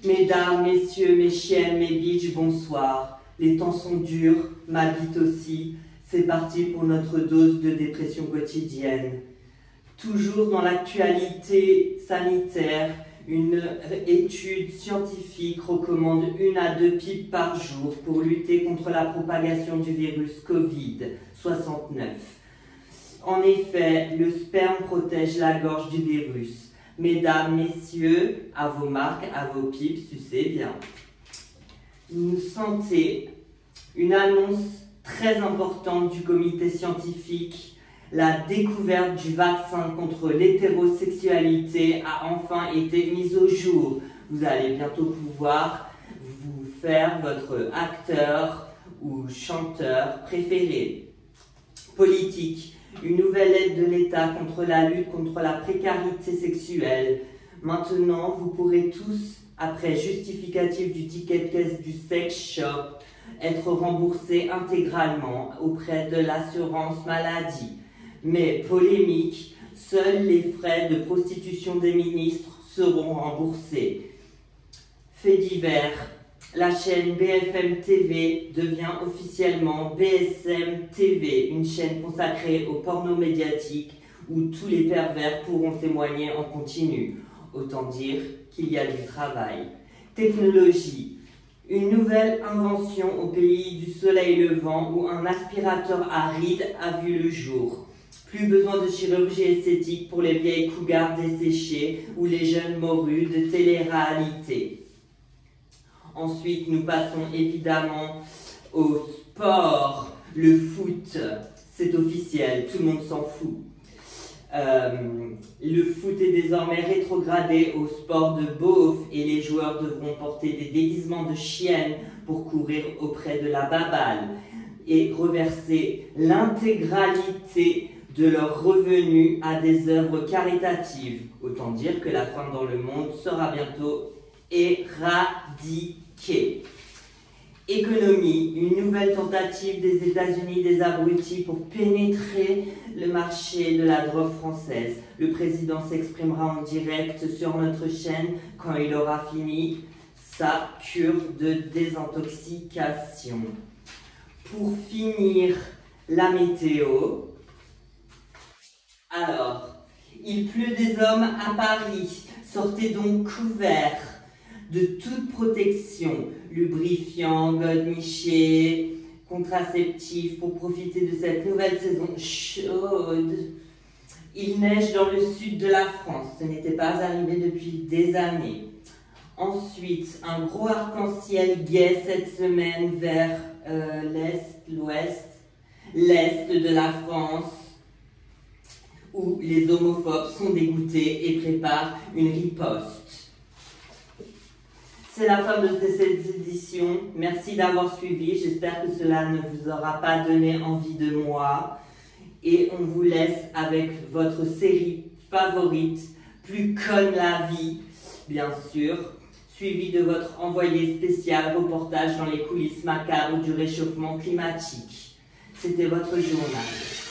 Mesdames, messieurs, mes chiennes, mes biches, bonsoir. Les temps sont durs, ma bite aussi. C'est parti pour notre dose de dépression quotidienne. Toujours dans l'actualité sanitaire, une étude scientifique recommande 1 à 2 pipes par jour pour lutter contre la propagation du virus Covid-69. En effet, le sperme protège la gorge du virus. Mesdames, messieurs, à vos marques, à vos pipes, sucez bien. Vous sentez une annonce très importante du comité scientifique. La découverte du vaccin contre l'hétérosexualité a enfin été mise au jour. Vous allez bientôt pouvoir vous faire votre acteur ou chanteur préféré. Politique. Une nouvelle aide de l'État contre la lutte contre la précarité sexuelle. Maintenant, vous pourrez tous, après justificatif du ticket de caisse du sex shop, être remboursés intégralement auprès de l'assurance maladie. Mais polémique, seuls les frais de prostitution des ministres seront remboursés. Fait divers. La chaîne BFM TV devient officiellement BSM TV, une chaîne consacrée au porno médiatique où tous les pervers pourront témoigner en continu. Autant dire qu'il y a du travail. Technologie. Une nouvelle invention au pays du soleil levant où un aspirateur à rides a vu le jour. Plus besoin de chirurgie esthétique pour les vieilles cougars desséchées ou les jeunes morus de télé-réalité. Ensuite, nous passons évidemment au sport, le foot, c'est officiel, tout le monde s'en fout. Le foot est désormais rétrogradé au sport de beauf et les joueurs devront porter des déguisements de chiennes pour courir auprès de la baballe et reverser l'intégralité de leurs revenus à des œuvres caritatives. Autant dire que la faim dans le monde sera bientôt éradiquée. Économie, une nouvelle tentative des États-Unis des abrutis pour pénétrer le marché de la drogue française. Le président s'exprimera en direct sur notre chaîne quand il aura fini sa cure de désintoxication. Pour finir, la météo. Alors, il pleut des hommes à Paris. Sortez donc couverts de toute protection, lubrifiant, godemiché, contraceptif pour profiter de cette nouvelle saison chaude. Il neige dans le sud de la France, ce n'était pas arrivé depuis des années. Ensuite, un gros arc-en-ciel gai cette semaine vers l'est, l'ouest, l'est de la France, où les homophobes sont dégoûtés et préparent une riposte. C'est la fin de cette édition. Merci d'avoir suivi. J'espère que cela ne vous aura pas donné envie de moi. Et on vous laisse avec votre série favorite, Plus comme la vie, bien sûr, suivi de votre envoyé spécial reportage dans les coulisses macabres du réchauffement climatique. C'était votre journal.